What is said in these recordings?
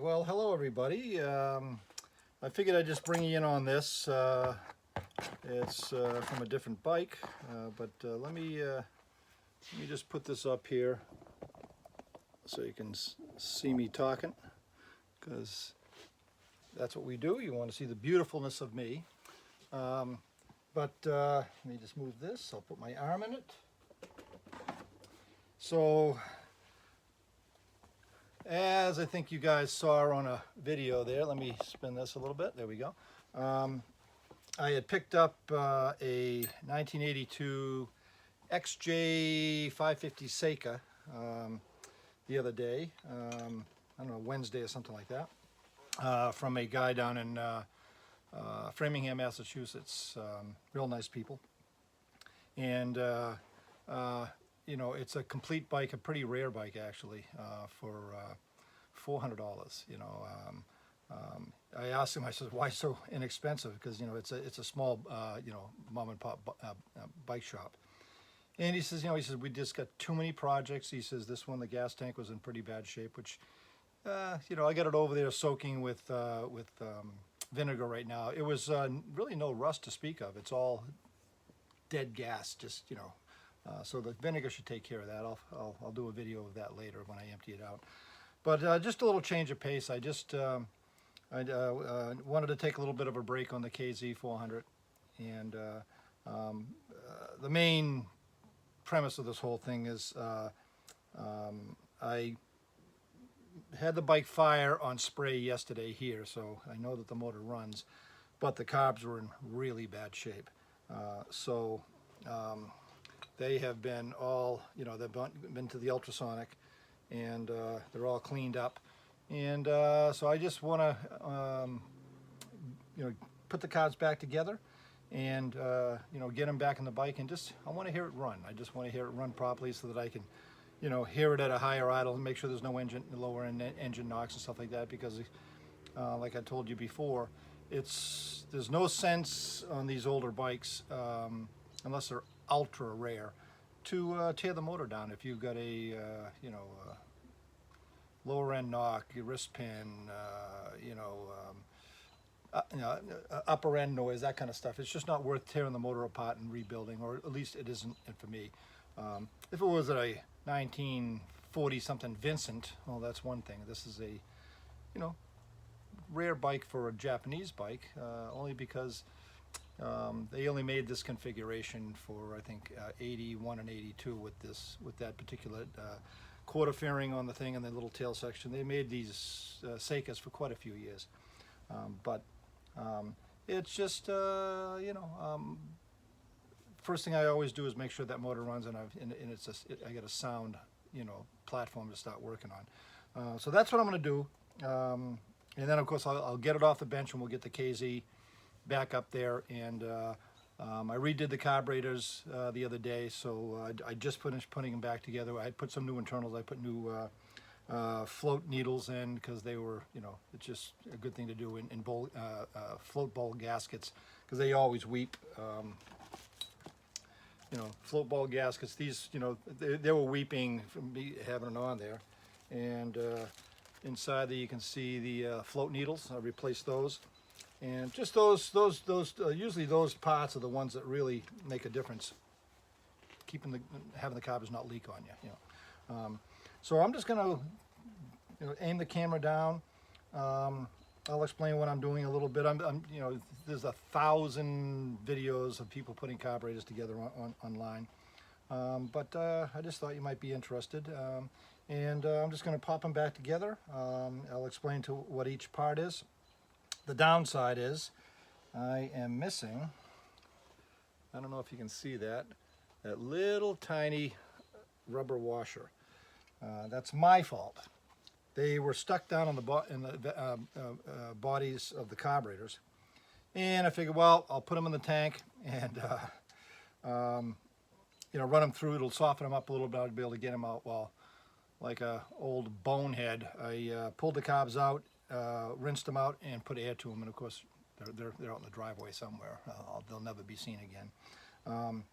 well, hello everybody. I figured I'd just bring you in on this. It's from a different bike, but let me just put this up here so you can see me talking, because that's what we do. You want to see the beautifulness of me. But let me just move this. I'll put my arm in it. So, as I think you guys saw on a video there, let me spin this a little bit. There we go. I had picked up a 1982 XJ550 SECA the other day. I don't know, Wednesday or something like that, from a guy down in Framingham, Massachusetts. Real nice people. And you know, it's a complete bike, a pretty rare bike actually, for $400. You know, I asked him, I said, why so inexpensive? Because you know, it's a small you know, mom and pop bike shop. And he says, you know, he says, we just got too many projects. He says this one, the gas tank was in pretty bad shape, which you know, I got it over there soaking with vinegar right now. It was really no rust to speak of. It's all dead gas, just, you know. So the vinegar should take care of that. I'll do a video of that later when I empty it out. But just a little change of pace. I just wanted to take a little bit of a break on the KZ400. And the main premise of this whole thing is I had the bike fire on spray yesterday here, so I know that the motor runs, but the carbs were in really bad shape. They have been all, you know, they've been to the ultrasonic, and they're all cleaned up. And so I just want to, you know, put the carbs back together and, you know, get them back in the bike, and just, I want to hear it run. I just want to hear it run properly so that I can, you know, hear it at a higher idle and make sure there's no lower end engine knocks and stuff like that, because like I told you before, there's no sense on these older bikes, unless they're ultra rare, to tear the motor down. If you've got a you know, lower end knock, your wrist pin, you know, upper end noise, that kind of stuff, it's just not worth tearing the motor apart and rebuilding, or at least it isn't for me. If it was a 1940 something Vincent, well, that's one thing. This is a, you know, rare bike for a Japanese bike, only because they only made this configuration for, I think, 81 and 82 with that particular quarter fairing on the thing and the little tail section. They made these Secas for quite a few years, but it's just you know, first thing I always do is make sure that motor runs, and I got a sound, you know, platform to start working on. So that's what I'm going to do, and then of course I'll get it off the bench, and we'll get the KZ back up there. And I redid the carburetors the other day, so I just finished putting them back together. I put some new internals. I put new float needles in, because they were, you know, it's just a good thing to do in float bowl gaskets, because they always weep. You know, float ball gaskets, these, you know, they were weeping from me having it on there. And inside there you can see the float needles. I replaced those. And just those usually those parts are the ones that really make a difference, having the carbs not leak on you. You know, so I'm just gonna, you know, aim the camera down. I'll explain what I'm doing a little bit. You know, there's 1,000 videos of people putting carburetors together online, but I just thought you might be interested. And I'm just going to pop them back together. I'll explain to what each part is. The downside is I am missing, I don't know if you can see that little tiny rubber washer. That's my fault. They were stuck down on the bodies of the carburetors, and I figured, well, I'll put them in the tank and you know, run them through. It'll soften them up a little bit. I'll be able to get them out. Well, like a old bonehead, I pulled the carbs out, rinsed them out, and put air to them. And of course, they're out in the driveway somewhere. They'll never be seen again.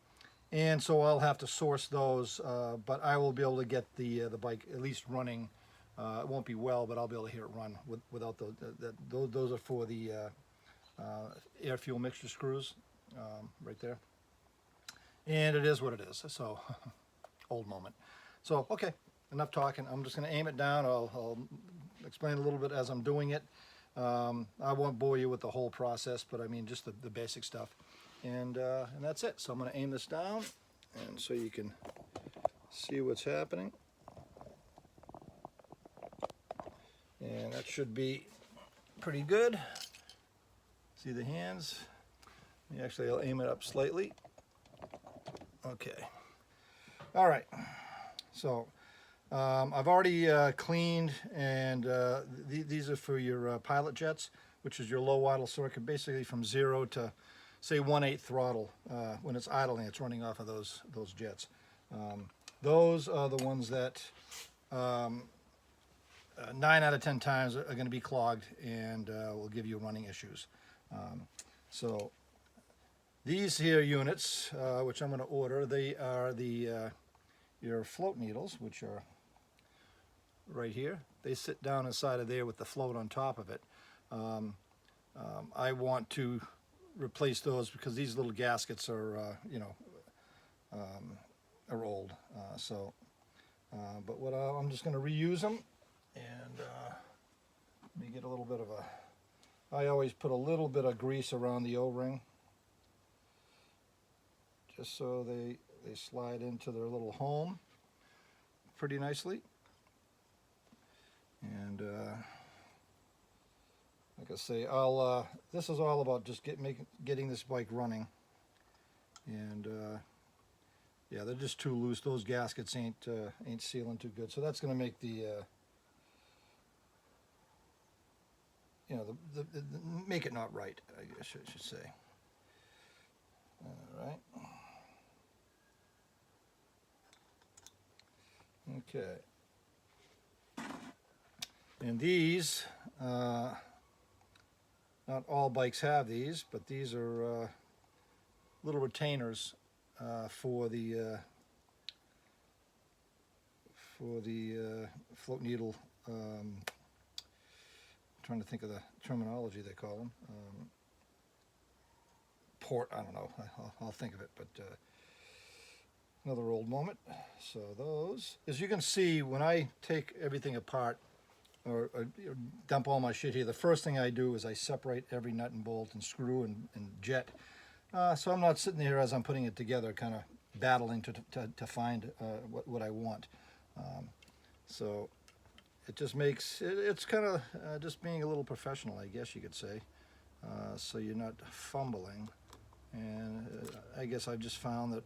And so I'll have to source those, but I will be able to get the bike at least running It won't be well, but I'll be able to hear it run without those are for the air fuel mixture screws right there. And it is what it is. So old moment. So okay, enough talking. I'm just going to aim it down. I'll explain a little bit as I'm doing it. I won't bore you with the whole process, but I mean just the basic stuff. And that's it. So I'm going to aim this down, and so you can see what's happening. And that should be pretty good. See the hands? Actually, I'll aim it up slightly. Okay. All right. So I've already cleaned, and these are for your pilot jets, which is your low idle circuit, basically from 0 to say 1/8 throttle. When it's idling, it's running off of those jets. Those are the ones that 9 out of 10 times are going to be clogged and will give you running issues. So these here units, which I'm going to order, they are your float needles, which are right here. They sit down inside of there with the float on top of it. I want to replace those because these little gaskets are, are old. But I'm just going to reuse them, and let me get a little bit of I always put a little bit of grease around the O-ring, just so they slide into their little home pretty nicely. And like I say, this is all about just getting this bike running. And yeah, they're just too loose. Those gaskets ain't sealing too good. So that's going to make the make it not right, I guess I should say. All right. Okay. And these, not all bikes have these, but these are little retainers for the float needle. Trying to think of the terminology they call them. Port, I don't know. I'll think of it, but another old moment. So those, as you can see, when I take everything apart or dump all my shit here, the first thing I do is I separate every nut and bolt and screw and jet. So I'm not sitting there as I'm putting it together, kind of battling to find what I want. So it just makes it's kind of just being a little professional, I guess you could say. So you're not fumbling. And I guess I've just found that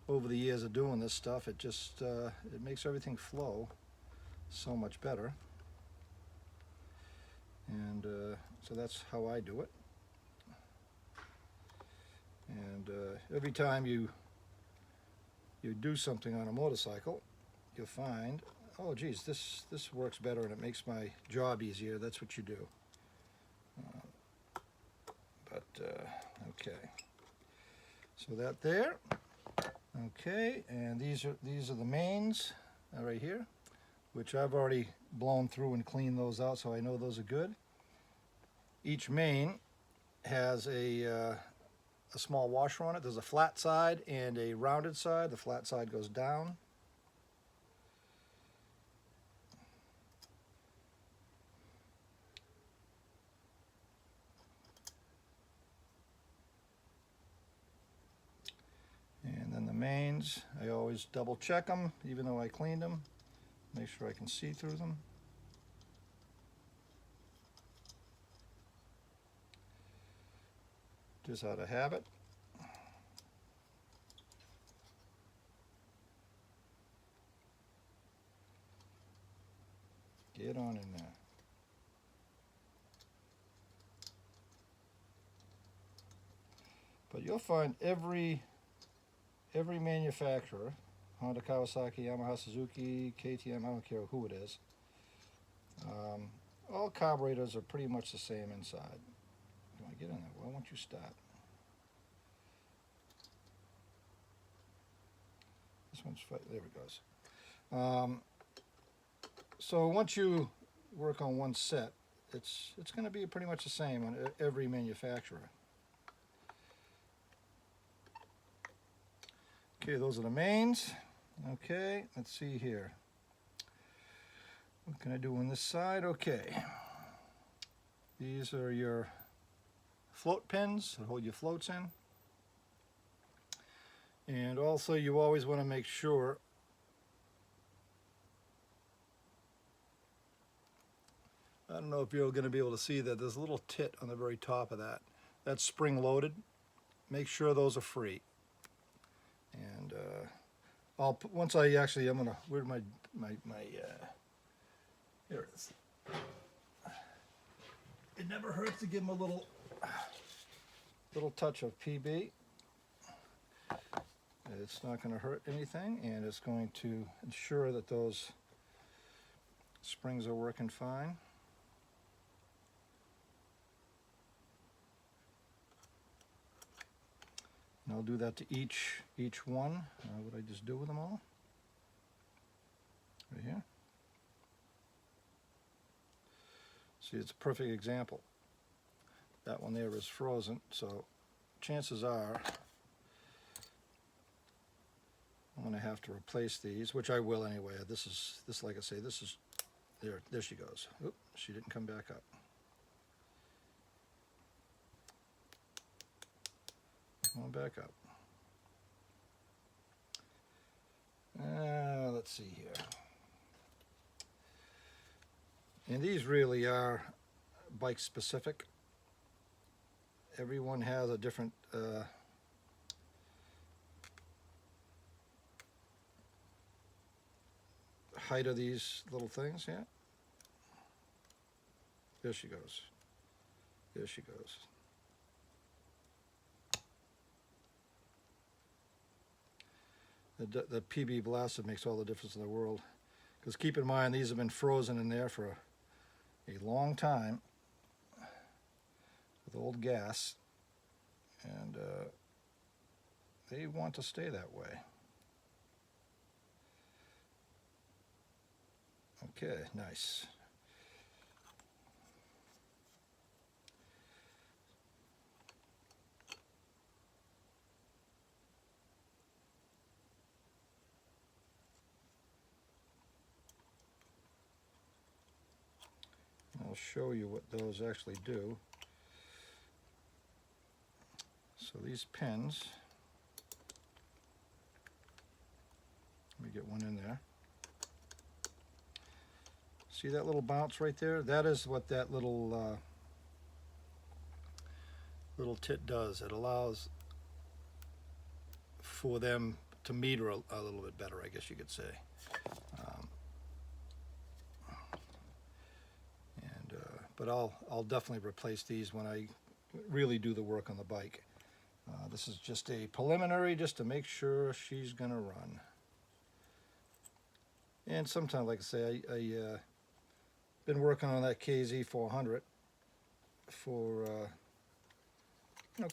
over the years of doing this stuff, it just it makes everything flow so much better. And so that's how I do it. And every time you do something on a motorcycle, you'll find, oh geez, this works better and it makes my job easier. That's what you do. Okay. So that there. Okay, and these are the mains right here, which I've already blown through and cleaned those out, so I know those are good. Each main has a small washer on it. There's a flat side and a rounded side. The flat side goes down. And then the mains, I always double check them, even though I cleaned them. Make sure I can see through them. Just out of habit. Get on in there. But you'll find every manufacturer, Honda, Kawasaki, Yamaha, Suzuki, KTM, I don't care who it is, all carburetors are pretty much the same inside. Can I get in there? Why won't you start? This one's, there it goes. So once you work on one set, it's going to be pretty much the same on every manufacturer. Okay, those are the mains. Okay, let's see here. What can I do on this side? Okay. These are your float pins that hold your floats in. And also you always want to make sure I don't know if you're going to be able to see that there's a little tit on the very top of that. That's spring loaded. Make sure those are free. And I'll put, once I actually, I'm gonna, where's my here it is. It never hurts to give them a little touch of PB. It's not going to hurt anything, and it's going to ensure that those springs are working fine. And I'll do that to each one. What I just do with them all? Right here. See, it's a perfect example. That one there is frozen, so chances are I'm going to have to replace these, which I will anyway. This like I say, this is there she goes. Oop, she didn't come back up. Come on back up. Let's see here. And these really are bike specific. Everyone has a different height of these little things here. There she goes. There she goes. The PB blaster makes all the difference in the world. Because keep in mind, these have been frozen in there for a long time with old gas, and they want to stay that way. Okay, nice. I'll show you what those actually do. So these pins, let me get one in there. See that little bounce right there? That is what that little tit does. It allows for them to meter a little bit better, I guess you could say. But I'll definitely replace these when I really do the work on the bike. This is just a preliminary, just to make sure she's gonna run. And sometimes, like I say, I been working on that KZ400 for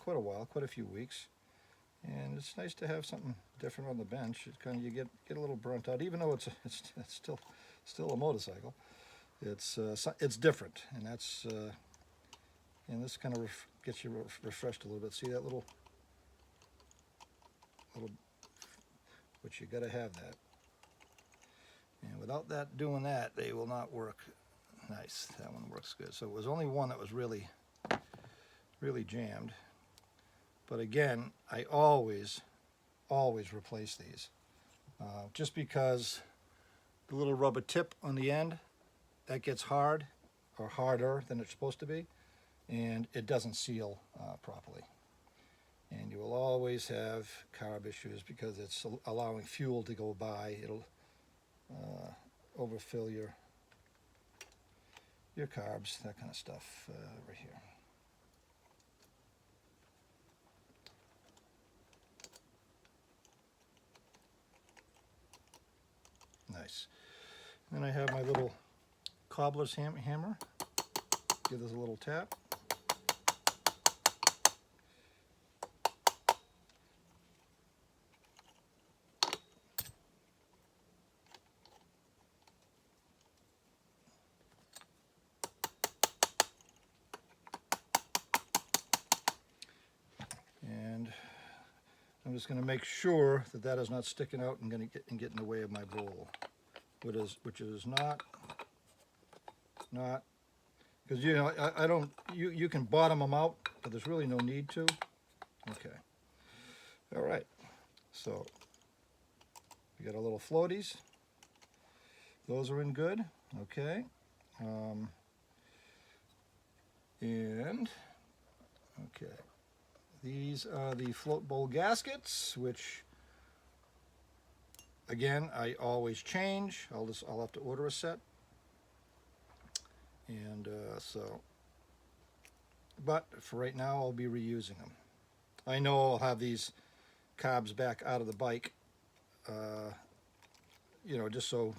quite a while, quite a few weeks, and it's nice to have something different on the bench. It kind of, you get a little burnt out, even though it's still a motorcycle. It's different, and that's and this kind of gets you refreshed a little bit. See that little, which you got to have that. And without that doing that, they will not work nice. That one works good. So it was only one that was really jammed. But again, I always replace these, just because the little rubber tip on the end, that gets hard or harder than it's supposed to be, and it doesn't seal properly. And you will always have carb issues because it's allowing fuel to go by. It'll overfill your carbs, that kind of stuff over here. Nice. Then I have my little cobbler's hammer. Give this a little tap. just going to make sure that that is not sticking out and going to get in the way of my bowl, which is not, because you know I don't. You can bottom them out, but there's really no need to. Okay. All right. So we got our little floaties. Those are in good. Okay. And okay. These are the float bowl gaskets, which again I always change. I'll have to order a set, and but for right now I'll be reusing them. I know I'll have these carbs back out of the bike, you know, just so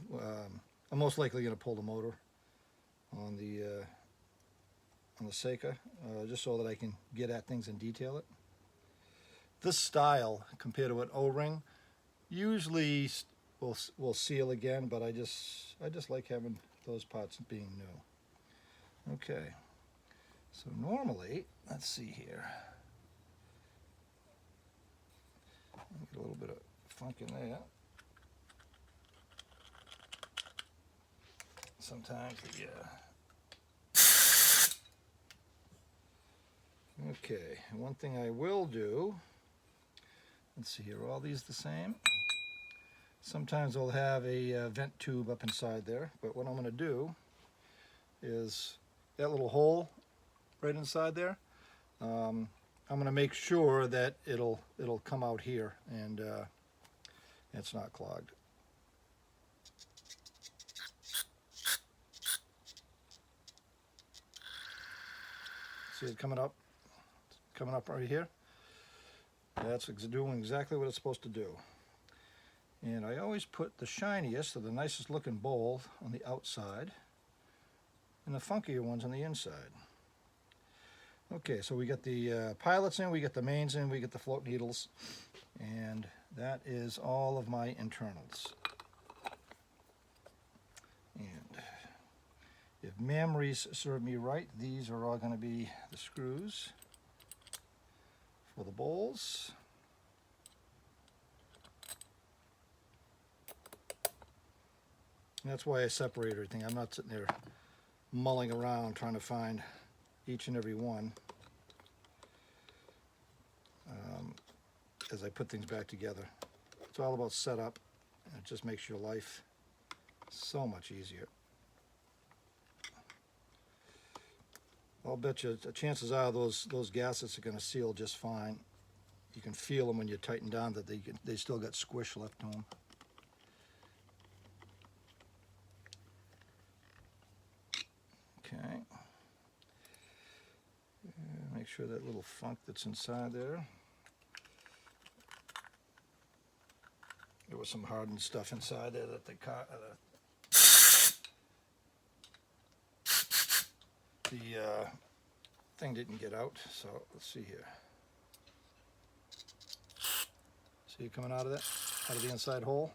I'm most likely going to pull the motor on the Seca, just so that I can get at things and detail it. This style, compared to an O-ring, usually will seal again, but I just like having those parts being new. Okay, so normally, let's see here. Get a little bit of funk in there. Sometimes the okay, one thing I will do, let's see here, are all these the same? Sometimes they'll have a vent tube up inside there, but what I'm going to do is that little hole right inside there, I'm going to make sure that it'll come out here and it's not clogged. See it coming up? Coming up right here. That's doing exactly what it's supposed to do. And I always put the shiniest or the nicest looking bowl on the outside and the funkier ones on the inside. Okay, so we got the pilots in, we get the mains in, we get the float needles, and that is all of my internals. And if memories serve me right, these are all going to be the screws for the bowls. And that's why I separate everything. I'm not sitting there mulling around trying to find each and every one as I put things back together. It's all about setup, and it just makes your life so much easier. I'll bet you chances are those gaskets are going to seal just fine. You can feel them when you tighten down that they still got squish left to them. Okay. Make sure that little funk that's inside there. There was some hardened stuff inside there that the thing didn't get out. So let's see here. See it coming out of that, out of the inside hole.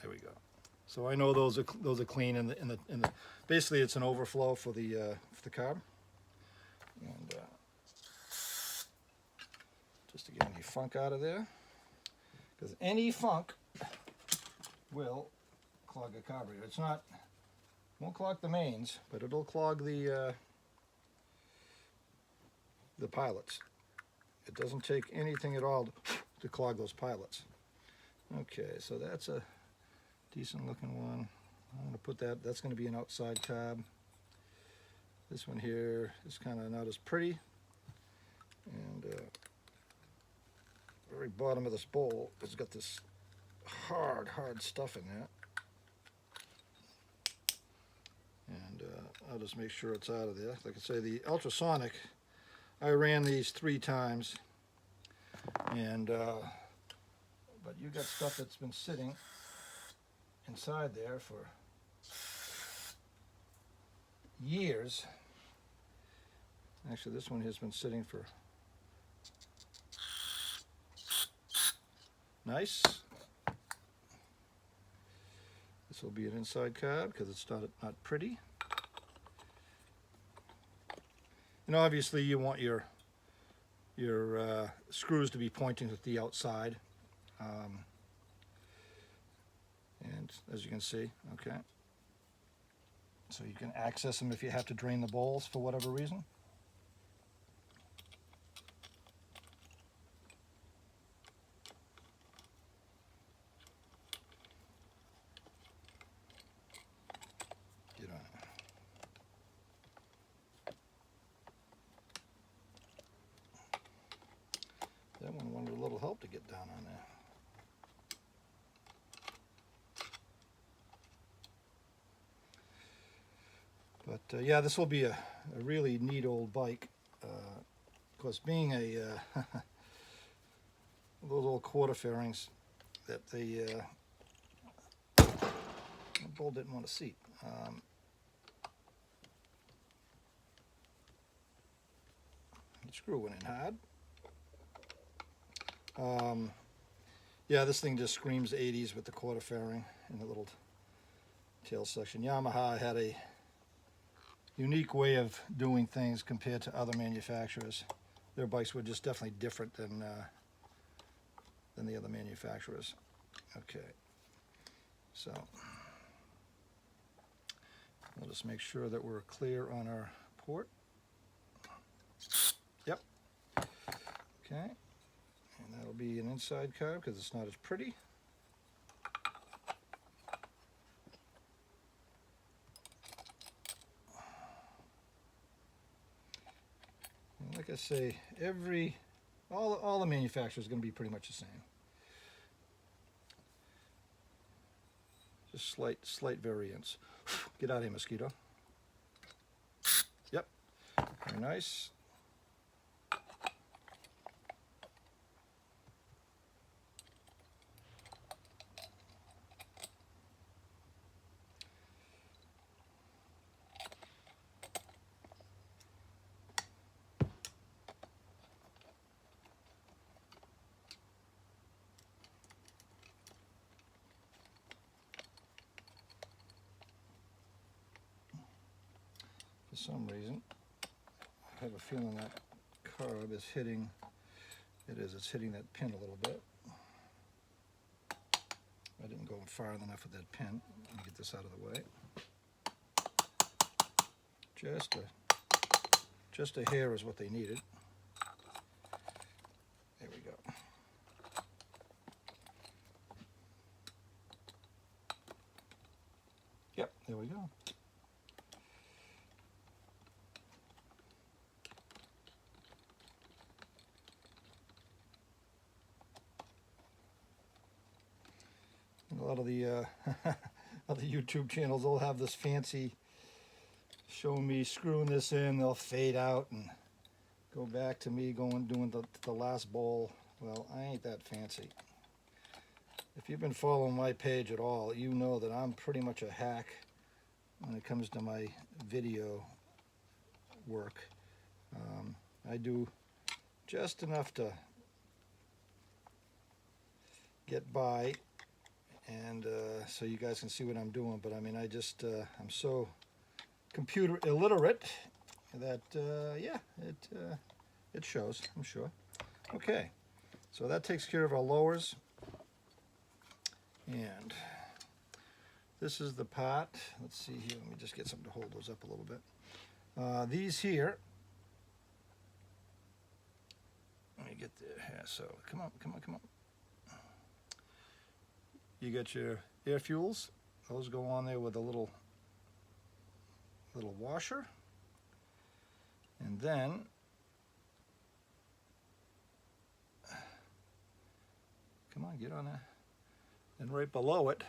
There we go. So I know those are clean in the basically it's an overflow for the carb, and just to get any funk out of there, because any funk will clog a carburetor. It's not, won't clog the mains, but it'll clog the pilots. It doesn't take anything at all to clog those pilots. Okay, so that's a decent looking one. I'm going to put that's going to be an outside carb. This one here is kind of not as pretty. And very bottom of this bowl has got this hard stuff in there. And I'll just make sure it's out of there. Like I say, the ultrasonic, I ran these 3 times. And but you got stuff that's been sitting inside there for years. Actually, this one has been sitting for nice. This will be an inside carb because it's not pretty. And obviously you want your screws to be pointing at the outside. And as you can see, okay. So you can access them if you have to drain the bowls for whatever reason. Get on it. That one wanted a little help to get down on there. But yeah, this will be a really neat old bike. Of course, being a those old quarter fairings that the bull didn't want to seat. The screw went in hard. Yeah, this thing just screams 80s with the quarter fairing and the little tail section. Yamaha had a unique way of doing things compared to other manufacturers. Their bikes were just definitely different than the other manufacturers. Okay, so we'll just make sure that we're clear on our port. Yep. Okay, and that'll be an inside carb because it's not as pretty. Like I say, all the manufacturers are going to be pretty much the same. Just slight variance. Get out of here, mosquito. Yep, very nice. For some reason, I have a feeling that carb is hitting, it's hitting that pin a little bit. I didn't go far enough with that pin. Let me get this out of the way. Just a hair is what they needed. There we go. Yep, there we go. A lot of the other YouTube channels will have this fancy showing me screwing this in. They'll fade out and go back to me doing the last bowl. Well, I ain't that fancy. If you've been following my page at all, you know that I'm pretty much a hack when it comes to my video work. I do just enough to get by, and so you guys can see what I'm doing. But I mean, I'm so computer illiterate that yeah, it shows, I'm sure. Okay, so that takes care of our lowers, and this is the part. Let's see here. Let me just get something to hold those up a little bit. These here. Let me get there. So come on. You got your air fuels. Those go on there with a little washer, and then come on, get on there. And right below it,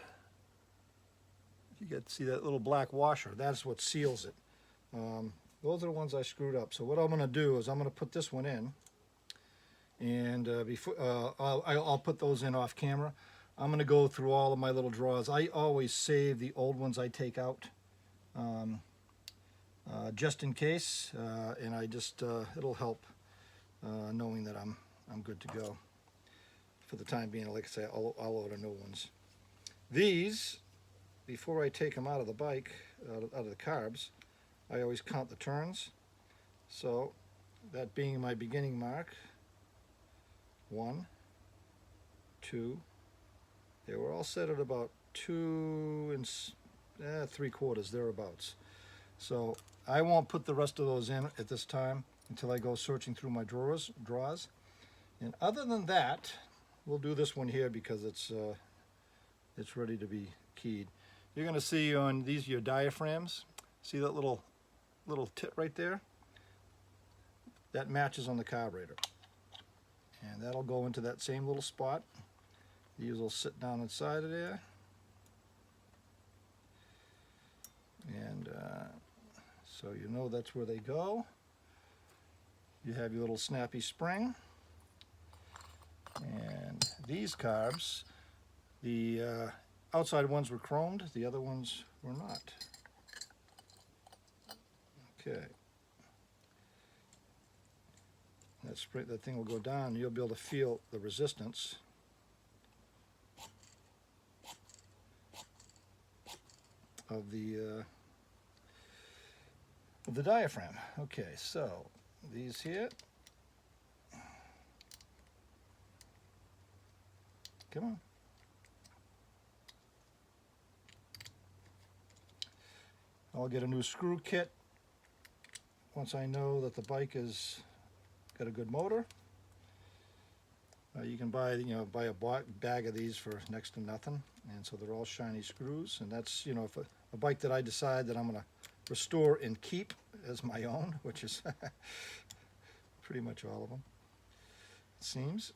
you get to see that little black washer. That's what seals it. Those are the ones I screwed up. So what I'm going to do is I'm going to put this one in, and I'll put those in off camera. I'm going to go through all of my little drawers. I always save the old ones I take out, just in case, and I just it'll help knowing that I'm good to go for the time being. Like I say, I'll order new ones. These, before I take them out of the bike, out of the carbs, I always count the turns. So that being my beginning mark, 1, 2, they were all set at about 2 3/4 thereabouts. So I won't put the rest of those in at this time until I go searching through my drawers. And other than that, we'll do this one here because it's ready to be keyed. You're going to see on these your diaphragms. See that little tit right there? That matches on the carburetor. And that'll go into that same little spot. These will sit down inside of there. And so you know that's where they go. You have your little snappy spring. And these carbs, the outside ones were chromed, the other ones were not. Okay. That thing will go down, you'll be able to feel the resistance. Of the diaphragm. Okay, so these here. Come on. I'll get a new screw kit once I know that the bike has got a good motor. You can buy a bag of these for next to nothing, and so they're all shiny screws. And that's if a bike that I decide that I'm going to restore and keep as my own, which is pretty much all of them, it seems.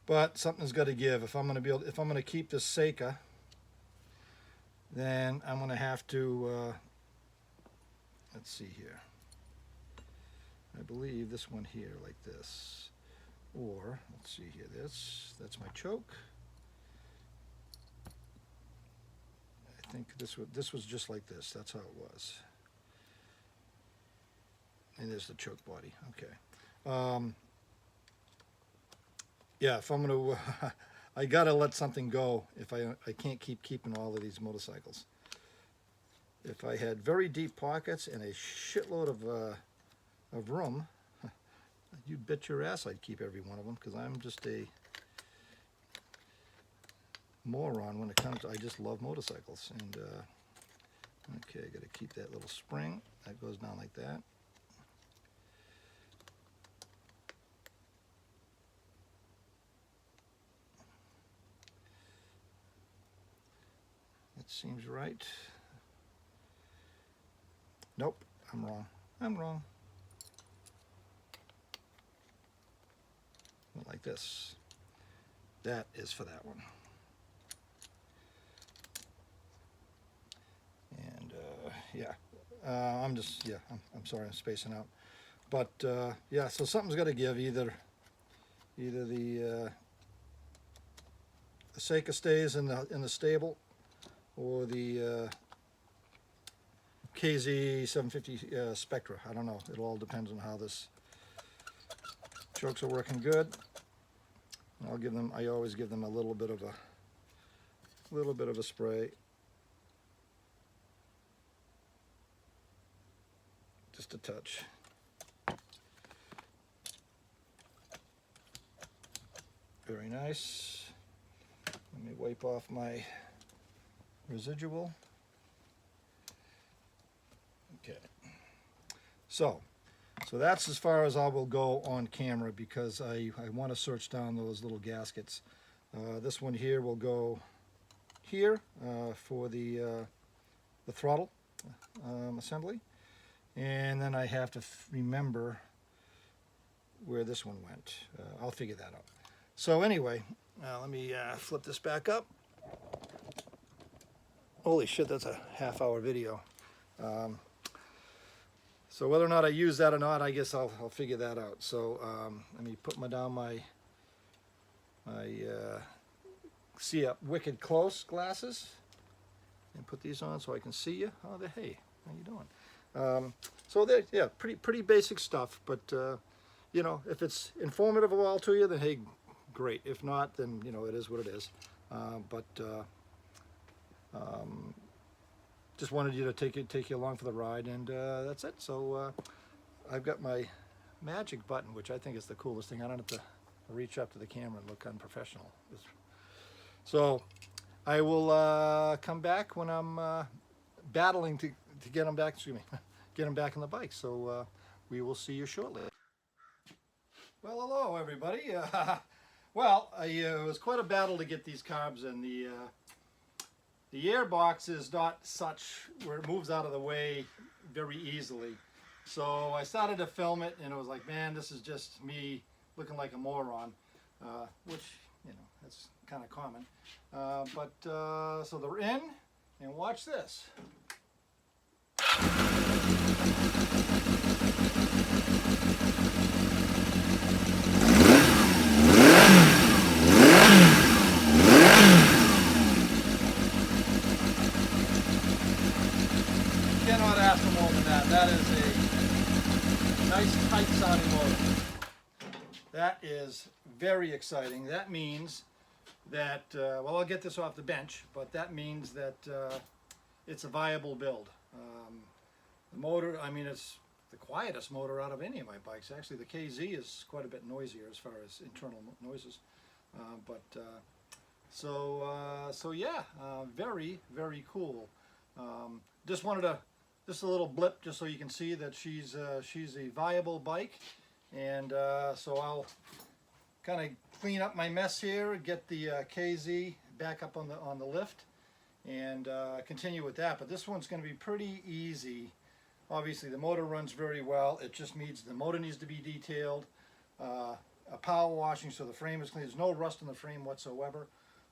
But something's got to give. If I'm going to keep this Seca, then I'm going to have to. Let's see here. I believe this one here, like this, or let's see here. That's my choke. I think this was just like this. That's how it was. And there's the choke body. Okay. Yeah, if I'm going to, I got to let something go if I can't keep keeping all of these motorcycles. If I had very deep pockets and a shitload of room, you bet your ass I'd keep every one of them, because I'm just a moron when it comes to, I just love motorcycles. And okay, I got to keep that little spring. That goes down like that. Seems right. Nope, I'm wrong. I'm wrong. Went like this. That is for that one. And yeah, I'm sorry, I'm spacing out. But yeah, so something's got to give. Either the Seca stays in the stable, or the XJ550 Spectra. I don't know. It all depends on how this chokes are working good. I always give them a little bit of a spray. Just a touch. Very nice. Let me wipe off my residual. Okay. So that's as far as I will go on camera, because I want to search down those little gaskets. This one here will go here for the throttle assembly, and then I have to remember where this one went. I'll figure that out. So anyway, let me flip this back up. Holy shit, that's a half-hour video. So whether or not I use that or not, I guess I'll figure that out. So let me put down my see up wicked close glasses and put these on so I can see you. Oh, hey, how you doing? So yeah, pretty basic stuff. But if it's informative at all to you, then hey, great. If not, then it is what it is. But just wanted you to take you along for the ride, and that's it. So I've got my magic button, which I think is the coolest thing. I don't have to reach up to the camera and look unprofessional. So I will come back when I'm battling to get them back. Excuse me, get them back on the bike. So we will see you shortly. Well, hello everybody. Well, it was quite a battle to get these carbs, and the airbox is not such where it moves out of the way very easily. So I started to film it, and it was like, man, this is just me looking like a moron, which, you know, that's kind of common. So they're in, and watch this. Cannot ask for more than that. That is a nice tight sounding motor. That is very exciting. That means that, well, I'll get this off the bench, but that means that it's a viable build. The motor, I mean, it's the quietest motor out of any of my bikes. Actually, the KZ is quite a bit noisier as far as internal noises. So yeah, very, very cool. Just wanted to, just a little blip, just so you can see that she's a viable bike. And so I'll kind of clean up my mess here, get the KZ back up on the lift, and continue with that. But this one's going to be pretty easy. Obviously, the motor runs very well. It just needs, the motor needs to be detailed, a power washing so the frame is clean. There's no rust in the frame whatsoever.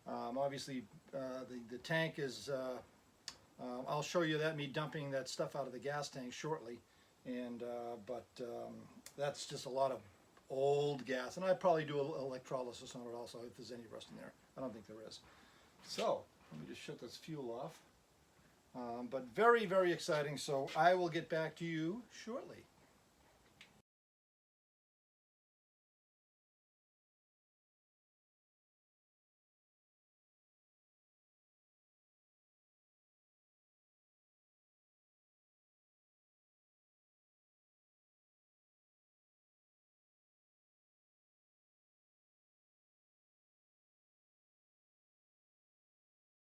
Obviously, the tank is. I'll show you that, me dumping that stuff out of the gas tank shortly, and that's just a lot of old gas, and I'd probably do electrolysis on it also if there's any rust in there. I don't think there is. So let me just shut this fuel off. But very, very exciting, so I will get back to you shortly.